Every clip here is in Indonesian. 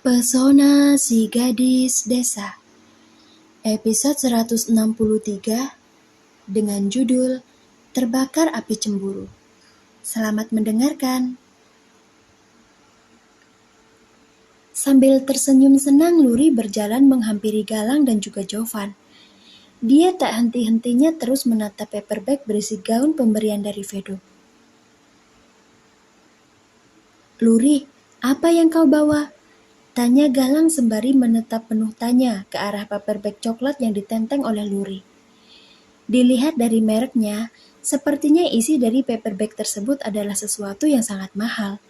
Pesona si gadis desa, episode 163 dengan judul Terbakar Api Cemburu. Selamat mendengarkan. Sambil tersenyum senang, Luri berjalan menghampiri Galang dan juga Jovan. Dia tak henti-hentinya terus menatap paperback berisi gaun pemberian dari Vedo. "Luri, apa yang kau bawa?" tanya Galang sembari menatap penuh tanya ke arah paperback coklat yang ditenteng oleh Luri. Dilihat dari mereknya, sepertinya isi dari paperback tersebut adalah sesuatu yang sangat mahal.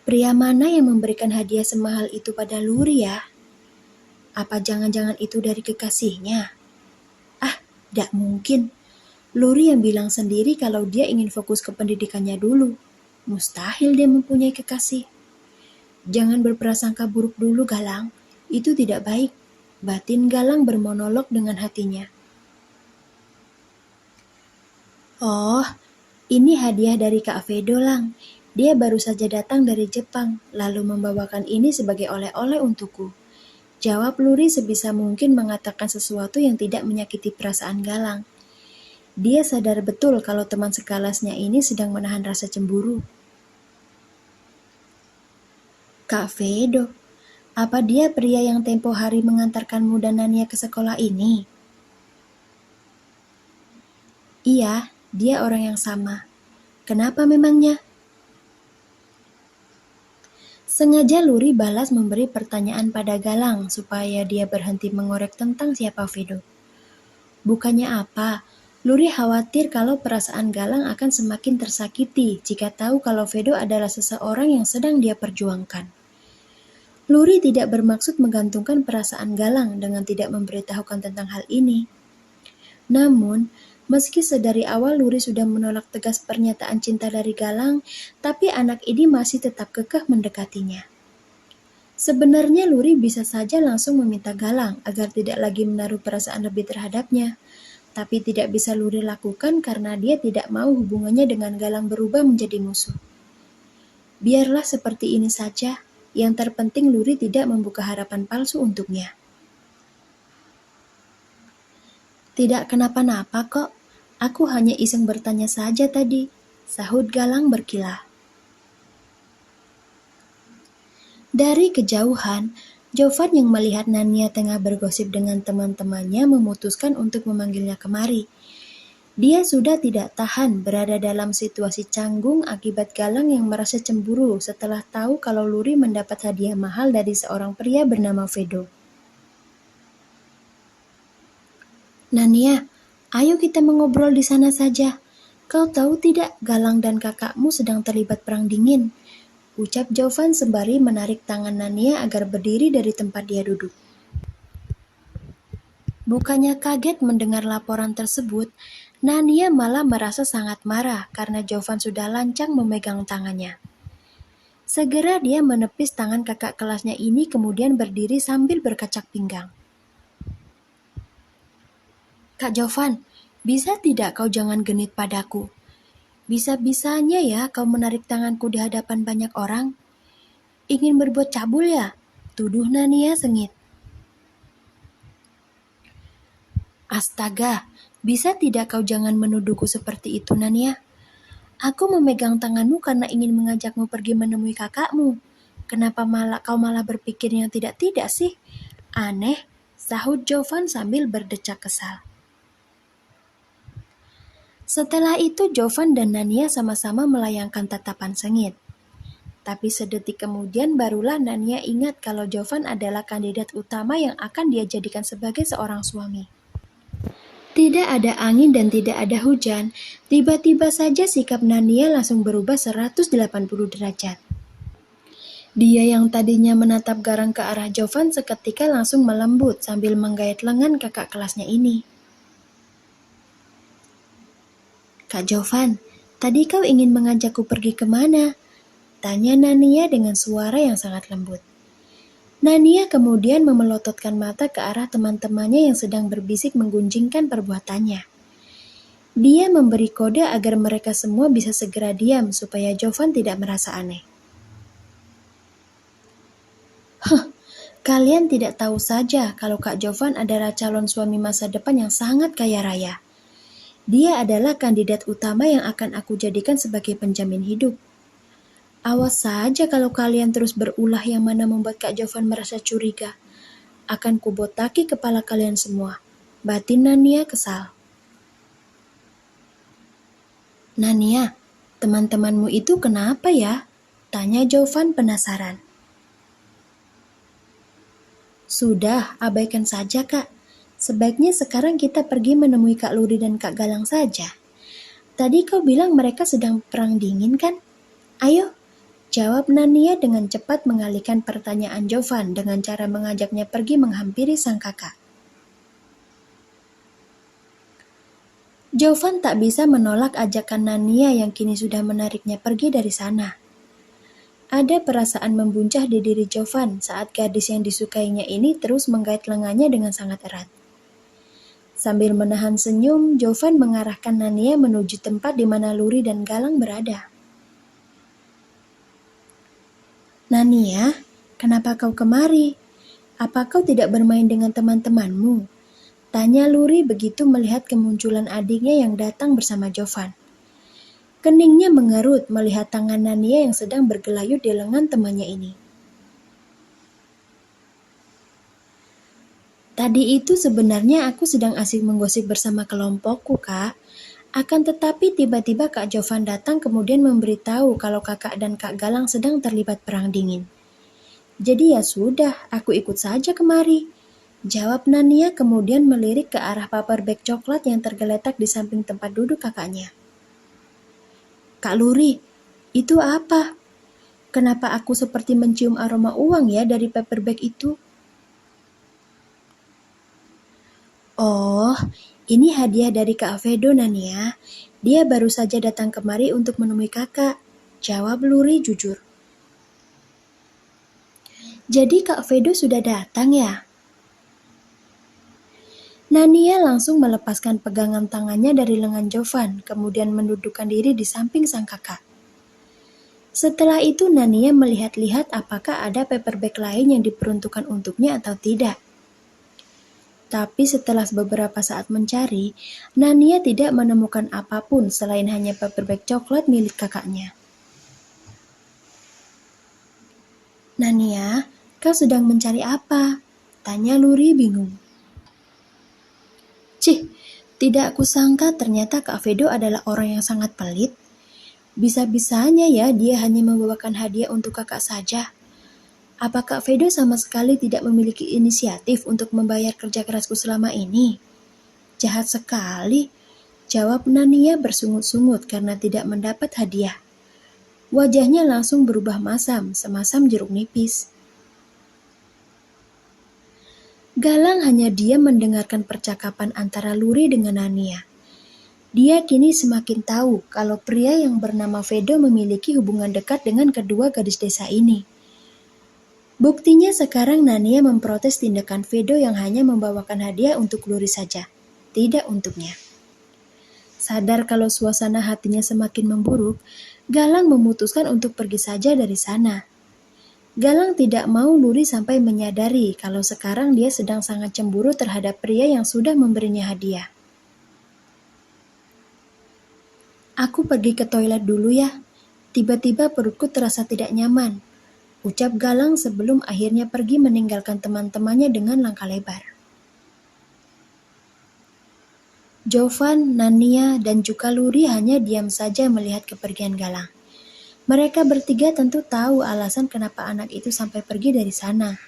Pria mana yang memberikan hadiah semahal itu pada Luri ya? Apa jangan-jangan itu dari kekasihnya? Tidak mungkin. Luri yang bilang sendiri kalau dia ingin fokus ke pendidikannya dulu. Mustahil dia mempunyai kekasih. Jangan berprasangka buruk dulu, Galang. Itu tidak baik. Batin Galang bermonolog dengan hatinya. Oh, ini hadiah dari Kak Vedo, Lang. Dia baru saja datang dari Jepang, lalu membawakan ini sebagai oleh-oleh untukku. Jawab Luri sebisa mungkin mengatakan sesuatu yang tidak menyakiti perasaan Galang. Dia sadar betul kalau teman sekelasnya ini sedang menahan rasa cemburu. Kak Vedo, apa dia pria yang tempo hari mengantarkanmu dan Nania ke sekolah ini? Iya, dia orang yang sama. Kenapa memangnya? Sengaja Luri balas memberi pertanyaan pada Galang supaya dia berhenti mengorek tentang siapa Vedo. Bukannya apa, Luri khawatir kalau perasaan Galang akan semakin tersakiti jika tahu kalau Vedo adalah seseorang yang sedang dia perjuangkan. Luri tidak bermaksud menggantungkan perasaan Galang dengan tidak memberitahukan tentang hal ini. Namun, meski sedari awal Luri sudah menolak tegas pernyataan cinta dari Galang, tapi anak ini masih tetap kekeh mendekatinya. Sebenarnya Luri bisa saja langsung meminta Galang agar tidak lagi menaruh perasaan lebih terhadapnya, tapi tidak bisa Luri lakukan karena dia tidak mau hubungannya dengan Galang berubah menjadi musuh. Biarlah seperti ini saja, yang terpenting Luri tidak membuka harapan palsu untuknya. Tidak kenapa-napa kok, aku hanya iseng bertanya saja tadi, sahut Galang berkilah. Dari kejauhan, Jovan yang melihat Nania tengah bergosip dengan teman-temannya memutuskan untuk memanggilnya kemari. Dia sudah tidak tahan berada dalam situasi canggung akibat Galang yang merasa cemburu setelah tahu kalau Luri mendapat hadiah mahal dari seorang pria bernama Vedo. Nania, ayo kita mengobrol di sana saja. Kau tahu tidak, Galang dan kakakmu sedang terlibat perang dingin, ucap Jovan sembari menarik tangan Nania agar berdiri dari tempat dia duduk. Bukannya kaget mendengar laporan tersebut, Nania malah merasa sangat marah karena Jovan sudah lancang memegang tangannya. Segera dia menepis tangan kakak kelasnya ini kemudian berdiri sambil berkacak pinggang. Kak Jovan, bisa tidak kau jangan genit padaku? Bisa-bisanya ya kau menarik tanganku di hadapan banyak orang? Ingin berbuat cabul ya? Tuduh Nania sengit. Astaga, bisa tidak kau jangan menuduhku seperti itu, Nania? Aku memegang tanganmu karena ingin mengajakmu pergi menemui kakakmu. Kenapa kau malah berpikir yang tidak-tidak sih? Aneh, sahut Jovan sambil berdecak kesal. Setelah itu Jovan dan Nania sama-sama melayangkan tatapan sengit. Tapi sedetik kemudian barulah Nania ingat kalau Jovan adalah kandidat utama yang akan dia jadikan sebagai seorang suami. Tidak ada angin dan tidak ada hujan, tiba-tiba saja sikap Nania langsung berubah 180 derajat. Dia yang tadinya menatap garang ke arah Jovan seketika langsung melembut sambil menggayat lengan kakak kelasnya ini. Kak Jovan, tadi kau ingin mengajakku pergi kemana? Tanya Nania dengan suara yang sangat lembut. Nania kemudian memelototkan mata ke arah teman-temannya yang sedang berbisik menggunjingkan perbuatannya. Dia memberi kode agar mereka semua bisa segera diam supaya Jovan tidak merasa aneh. Kalian tidak tahu saja kalau Kak Jovan adalah calon suami masa depan yang sangat kaya raya. Dia adalah kandidat utama yang akan aku jadikan sebagai penjamin hidup. Awas saja kalau kalian terus berulah yang mana membuat Kak Jovan merasa curiga. Akan kubotaki kepala kalian semua. Batin Nania kesal. Nania, teman-temanmu itu kenapa ya? Tanya Jovan penasaran. Sudah, abaikan saja Kak. Sebaiknya sekarang kita pergi menemui Kak Luri dan Kak Galang saja. Tadi kau bilang mereka sedang perang dingin kan? Ayo, jawab Nania dengan cepat mengalihkan pertanyaan Jovan dengan cara mengajaknya pergi menghampiri sang kakak. Jovan tak bisa menolak ajakan Nania yang kini sudah menariknya pergi dari sana. Ada perasaan membuncah di diri Jovan saat gadis yang disukainya ini terus menggait lengannya dengan sangat erat. Sambil menahan senyum, Jovan mengarahkan Nania menuju tempat di mana Luri dan Galang berada. Nania, kenapa kau kemari? Apa kau tidak bermain dengan teman-temanmu? Tanya Luri begitu melihat kemunculan adiknya yang datang bersama Jovan. Keningnya mengerut melihat tangan Nania yang sedang bergelayut di lengan temannya ini. Tadi itu sebenarnya aku sedang asik menggosip bersama kelompokku, Kak. Akan tetapi tiba-tiba Kak Jovan datang kemudian memberitahu kalau kakak dan Kak Galang sedang terlibat perang dingin. Jadi ya sudah, aku ikut saja kemari. Jawab Nania kemudian melirik ke arah paper bag coklat yang tergeletak di samping tempat duduk kakaknya. Kak Luri, itu apa? Kenapa aku seperti mencium aroma uang ya dari paper bag itu? Oh, ini hadiah dari Kak Vedo Nania. Dia baru saja datang kemari untuk menemui kakak. Jawab Luri jujur. Jadi Kak Vedo sudah datang ya? Nania langsung melepaskan pegangan tangannya dari lengan Jovan, kemudian mendudukkan diri di samping sang kakak. Setelah itu Nania melihat-lihat apakah ada paper bag lain yang diperuntukkan untuknya atau tidak. Tapi setelah beberapa saat mencari, Nania tidak menemukan apapun selain hanya paper bag coklat milik kakaknya. Nania, kau sedang mencari apa? Tanya Luri bingung. Cih, tidak kusangka ternyata Kak Vedo adalah orang yang sangat pelit. Bisa-bisanya ya dia hanya membawakan hadiah untuk kakak saja. Apa Kak Vedo sama sekali tidak memiliki inisiatif untuk membayar kerja kerasku selama ini? Jahat sekali, jawab Nania bersungut-sungut karena tidak mendapat hadiah. Wajahnya langsung berubah masam, semasam jeruk nipis. Galang hanya diam mendengarkan percakapan antara Luri dengan Nania. Dia kini semakin tahu kalau pria yang bernama Vedo memiliki hubungan dekat dengan kedua gadis desa ini. Buktinya sekarang Nania memprotes tindakan Vedo yang hanya membawakan hadiah untuk Luri saja, tidak untuknya. Sadar kalau suasana hatinya semakin memburuk, Galang memutuskan untuk pergi saja dari sana. Galang tidak mau Luri sampai menyadari kalau sekarang dia sedang sangat cemburu terhadap pria yang sudah memberinya hadiah. Aku pergi ke toilet dulu ya. Tiba-tiba perutku terasa tidak nyaman. Ucap Galang sebelum akhirnya pergi meninggalkan teman-temannya dengan langkah lebar. Jovan, Nania, dan juga Luri hanya diam saja melihat kepergian Galang. Mereka bertiga tentu tahu alasan kenapa anak itu sampai pergi dari sana.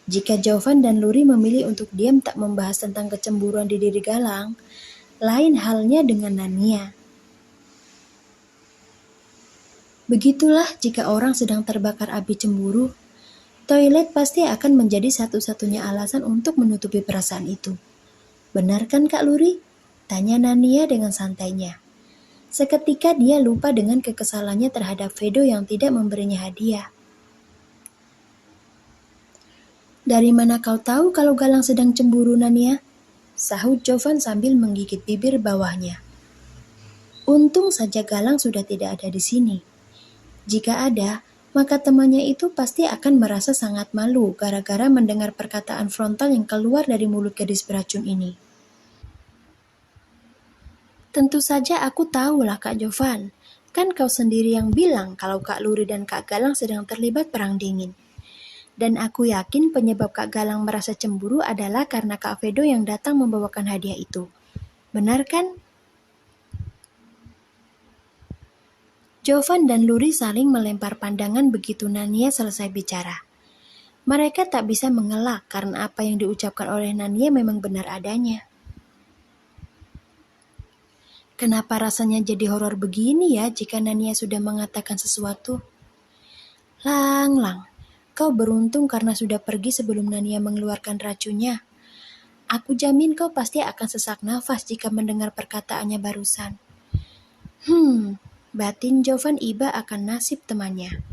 Jika Jovan dan Luri memilih untuk diam tak membahas tentang kecemburuan di diri Galang, lain halnya dengan Nania. Begitulah jika orang sedang terbakar api cemburu, toilet pasti akan menjadi satu-satunya alasan untuk menutupi perasaan itu. Benar kan Kak Luri? Tanya Nania dengan santainya. Seketika dia lupa dengan kekesalannya terhadap Vedo yang tidak memberinya hadiah. Dari mana kau tahu kalau Galang sedang cemburu, Nania? Sahut Jovan sambil menggigit bibir bawahnya. Untung saja Galang sudah tidak ada di sini. Jika ada, maka temannya itu pasti akan merasa sangat malu gara-gara mendengar perkataan frontal yang keluar dari mulut gadis beracun ini. Tentu saja aku tahu lah Kak Jovan. Kan kau sendiri yang bilang kalau Kak Luri dan Kak Galang sedang terlibat perang dingin. Dan aku yakin penyebab Kak Galang merasa cemburu adalah karena Kak Vedo yang datang membawakan hadiah itu. Benar kan? Jovan dan Luri saling melempar pandangan begitu Nania selesai bicara. Mereka tak bisa mengelak karena apa yang diucapkan oleh Nania memang benar adanya. Kenapa rasanya jadi horor begini ya jika Nania sudah mengatakan sesuatu? Lang, kau beruntung karena sudah pergi sebelum Nania mengeluarkan racunnya. Aku jamin kau pasti akan sesak nafas jika mendengar perkataannya barusan. Batin Jovan iba akan nasib temannya.